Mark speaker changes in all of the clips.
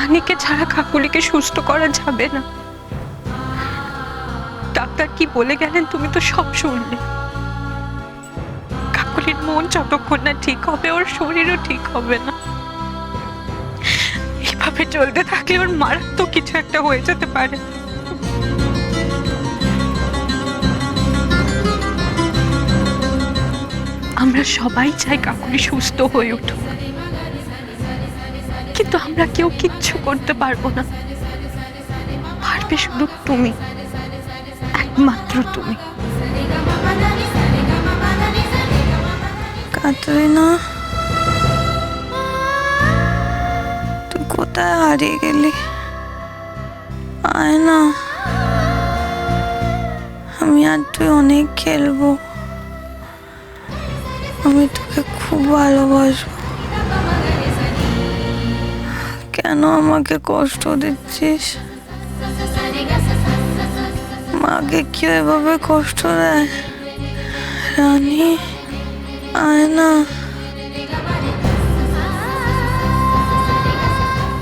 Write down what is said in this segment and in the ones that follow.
Speaker 1: রানীকে ছাড়া কাকুলিকে সুস্থ করা যাবে না। ডাক্তার কি বলে গেলেন তুমি তো সব শুনলে। কাকুলির মন যতক্ষণ না ঠিক হবে ওর শরীরও ঠিক হবে না। এভাবে চলতে থাকলে ওর মারাত্মক কিছু একটা হয়ে যেতে পারে। আমরা সবাই চাই কাকুলি সুস্থ হয়ে উঠুক, কিন্তু আমরা কেউ কিচ্ছু করতে পারবো না। পারবে শুধু তুমি, একমাত্র তুমি।
Speaker 2: কাতরিনা, তুই কোথায় হারিয়ে গেলি? আয় না, আমি আর তুই অনেক খেলবো। আমি তোকে খুব ভালোবাসবো। কেন আমাকে কষ্ট দিচ্ছিস? মাকে কেউ এভাবে কষ্ট দেয়? রানী, আয় না।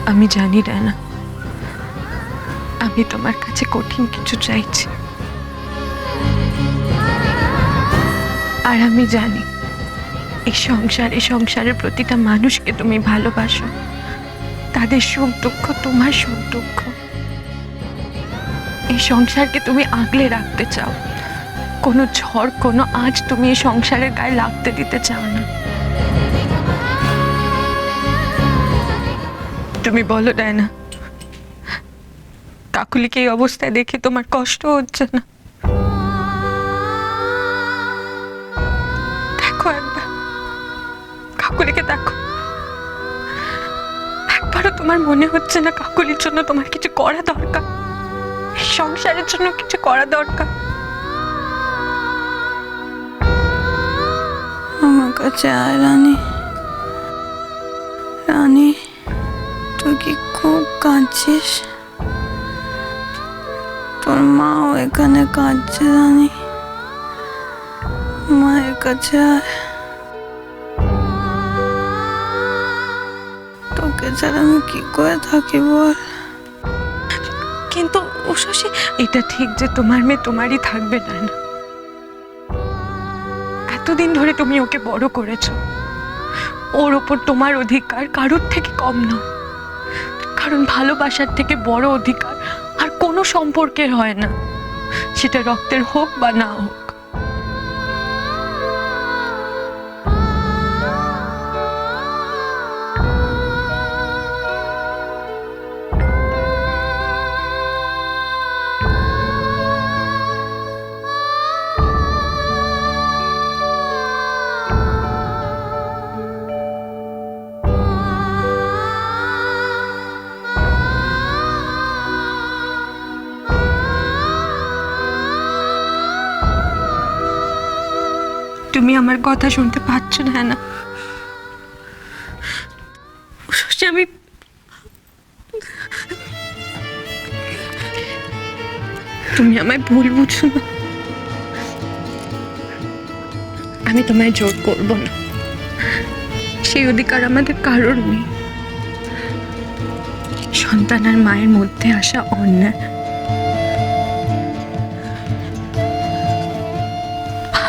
Speaker 1: আমি জানি রানা, আমি তোমার কাছে কঠিন কিছু চাইছি, আর আমি জানি এই সংসারের প্রতিটা মানুষকে তুমি ভালোবাসো। তাদের সুখ দুঃখ তোমার সুখ দুঃখ। এই সংসারকে তুমি আগলে রাখতে চাও। কোনো ঝড় কোনো আজ তুমি এই সংসারের গায়ে লাগতে দিতে চাও না। তুমি বলো ডায়না, কাকুলিকে এই অবস্থায় দেখে তোমার কষ্ট হচ্ছে না? দেখো একবার, কাকুলিকে দেখো। একবারও তোমার মনে হচ্ছে না কাকুলির জন্য তোমার কিছু করা দরকার? এই সংসারের জন্য কিছু করা দরকার?
Speaker 2: আমার কাছে আয় রানী। রানী, তুই কি খুব কাঁদছিস? তোর মাও এখানে কাঁদছে রানী। মায়ের কাছে আয়। তোকে ছাড়া আমি কি করে থাকি বল?
Speaker 1: কিন্তু উষসী, এটা ঠিক যে তোমার মেয়ে তোমারই থাকবে না। এতদিন ধরে তুমি ওকে বড় করেছো, ওর ওপর তোমার অধিকার কারোর থেকে কম নয়। কারণ ভালোবাসার থেকে বড় অধিকার আর কোনো সম্পর্কের হয় না, সেটা রক্তের হোক বা না হোক। তুমি আমার কথা শুনতে পাচ্ছ না? না আমি তুমি আমায় ভুল বুঝো না। আমি তোমায় জোর করব না, সেই অধিকার আমাদের কারোর নেই। সন্তান আর মায়ের মধ্যে আসা অন্যায়।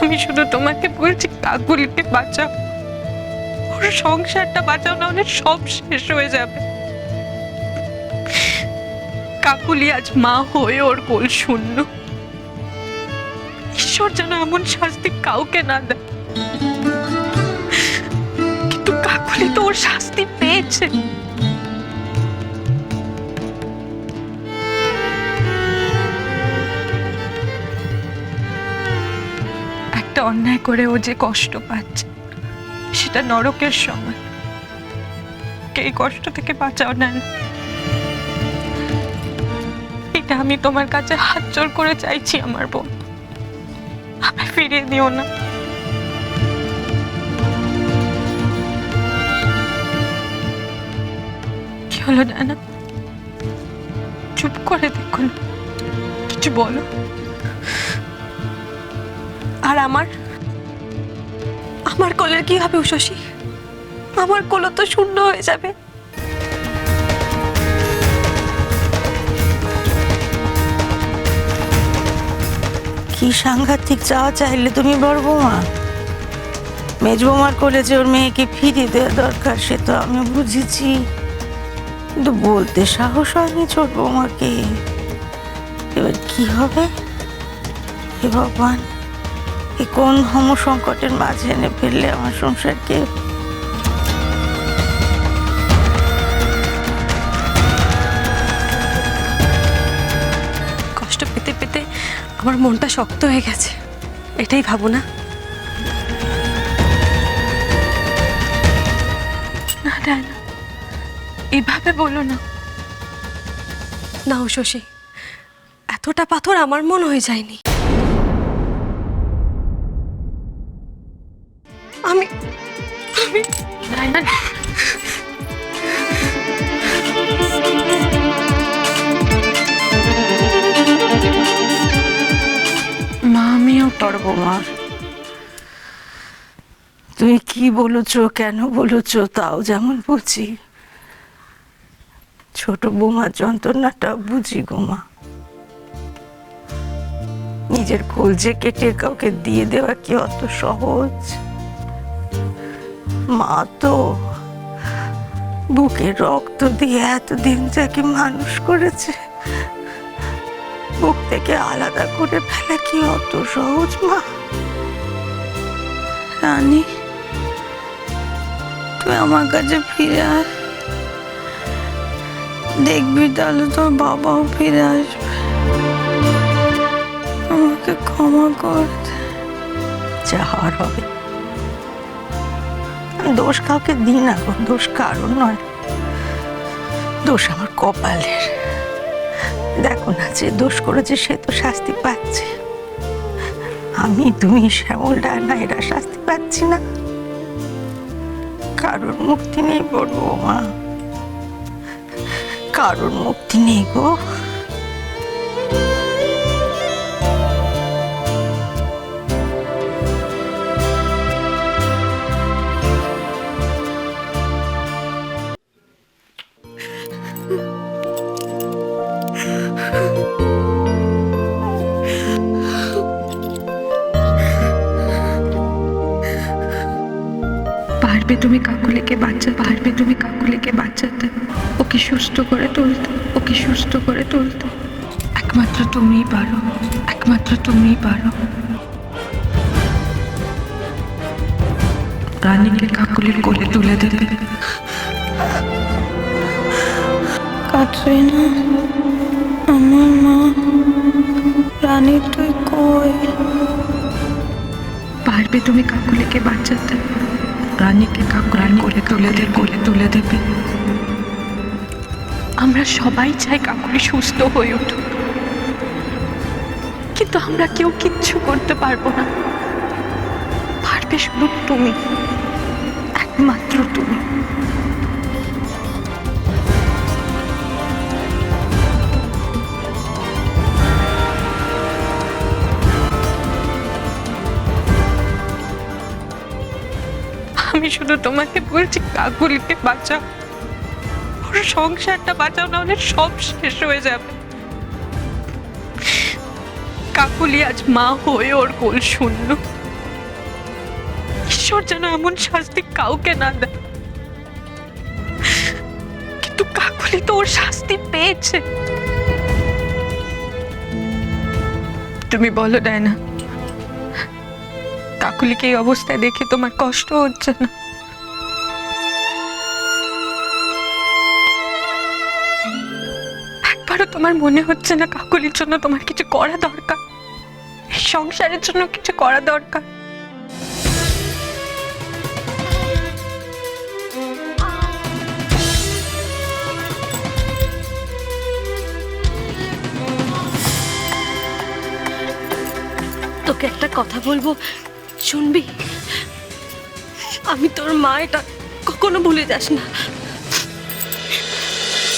Speaker 1: আমি শুধু তোমাকে বলছি, কাকুলিকে বাঁচাও, ওর সংসারটা বাঁচাও, না হলে সব শেষ হয়ে যাবে। কাকুলি আজ মা হয়ে ওর কোল শূন্য। ঈশ্বর যেন এমন শাস্তি কাউকে না দেয়, কিন্তু কাকুলি তো ওর শাস্তি পেয়েছে। একটা অন্যায় করে ও যে কষ্ট পাচ্ছে, সেটা নরকের সময়। এই কষ্ট থেকে বাঁচাও না। এটা আমি তোমার কাছে হাত জোর করে চাইছি আমার বোন, আমায় ফিরিয়ে দিও না। কি হলো ডায়না? চুপ করে দেখো না, কিছু বলো।
Speaker 3: আর আমার কোলের কি হবে উষসী? আমার কোল তো শূন্য হয়ে যাবে। কি সাংঘাতিক চাওয়া চাইলে তুমি বড় বৌমা? মেজ বৌমার কোলে যে ওর মেয়েকে ফিরিয়ে দেওয়া দরকার সে তো আমি বুঝেছি, কিন্তু বলতে সাহস হয়নি ছোট বৌমাকে। এবার কি হবে? হে ভগবান, এ কোন ধর্ম সংকটের মাঝে এনে ফেললে আমার সংসারকে।
Speaker 4: কষ্ট পেতে পেতে আমার মনটা শক্ত হয়ে গেছে, এটাই ভাবো না?
Speaker 1: না ডায়না, এভাবে বলো না।
Speaker 4: নাও শশী, এতটা পাথর আমার মন হয়ে যায়নি। আমি আমি
Speaker 1: ডায়না, মা আমিও
Speaker 3: বড় বৌমা, তুমি কি বলেছ, কেন বলেছ তাও যেমন বুঝি, ছোট বৌমার যন্ত্রণাটা বুঝি গো মা। নিজের কলজে কেটে কাউকে দিয়ে দেওয়া কি অত সহজ? মা তো বুকে রক্ত দিয়ে এতদিন যাকে মানুষ করেছে, বুক থেকে আলাদা করে ফেলা কি অত সহজ মা?
Speaker 2: রানী, তুই আমার কাছে ফিরে আয়, দেখবি তাহলে তোর বাবাও ফিরে আসবে। আমাকে ক্ষমা কর দে।
Speaker 3: যা হওয়ার হবে। আমি দোষ কাউকে দিই না গো, দোষ কারণ নয়, দোষ আমার কপালের। দেখো না, যে দোষ করেছে সে তো শাস্তি পাচ্ছে, আমি তুমি শ্যামল ডায়না এরা শাস্তি পাচ্ছি না। কারোর মুক্তি নেই বড় মা, কারোর মুক্তি নেই গো।
Speaker 1: পারবে তুমি কাকুলিকে বাচ্চা, পারবে তুমি কাকুলিকে বাচ্চাতে, ওকে সুস্থ করে তুলতে, ওকে সুস্থ করে তুলতে। একমাত্র তুমিই পারো, একমাত্র তুমিই পারো। রানীকে কাকুলির কোলে তুলে দেবে।
Speaker 2: কাটরিনা, আমার মা, রানী তুই কই?
Speaker 1: পারবে তুমি কাকুলিকে বাঁচাতে, রানীকে কাকুলির কোলে তুলে দেবে, কোলে তুলে দেবে। আমরা সবাই চাই কাকুলি সুস্থ হয়ে উঠুক, কিন্তু আমরা কেউ কিচ্ছু করতে পারবো না। পারবে শুধু তুমি, একমাত্র তুমি। আমি শুধু তোমাকে বলছি কাকুলিকে বাঁচাও, ওর সংসারটা বাঁচাও, না হলে সব শেষ হয়ে যাবে। কাকুলি আজ মা হয়ে ওর কোল শূন্য। ঈশ্বর যেন এমন শাস্তি কাউকে না দেয়, কিন্তু কাকুলি তো ওর শাস্তি পেয়েছে। তুমি বলো ডায়না, কাকুলিকে এই অবস্থায় দেখে তোমার কষ্ট হচ্ছে না? একবারও তোমার মনে হচ্ছে না কাকুলির জন্য তোমার কিছু করা দরকার, এই সংসারের জন্য কিছু করা দরকার?
Speaker 4: তোকে একটা কথা বলবো, শুনবি? আমি তোর মা, এটা কখনো ভুলে যাস না।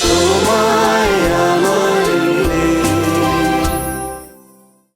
Speaker 5: তোমায়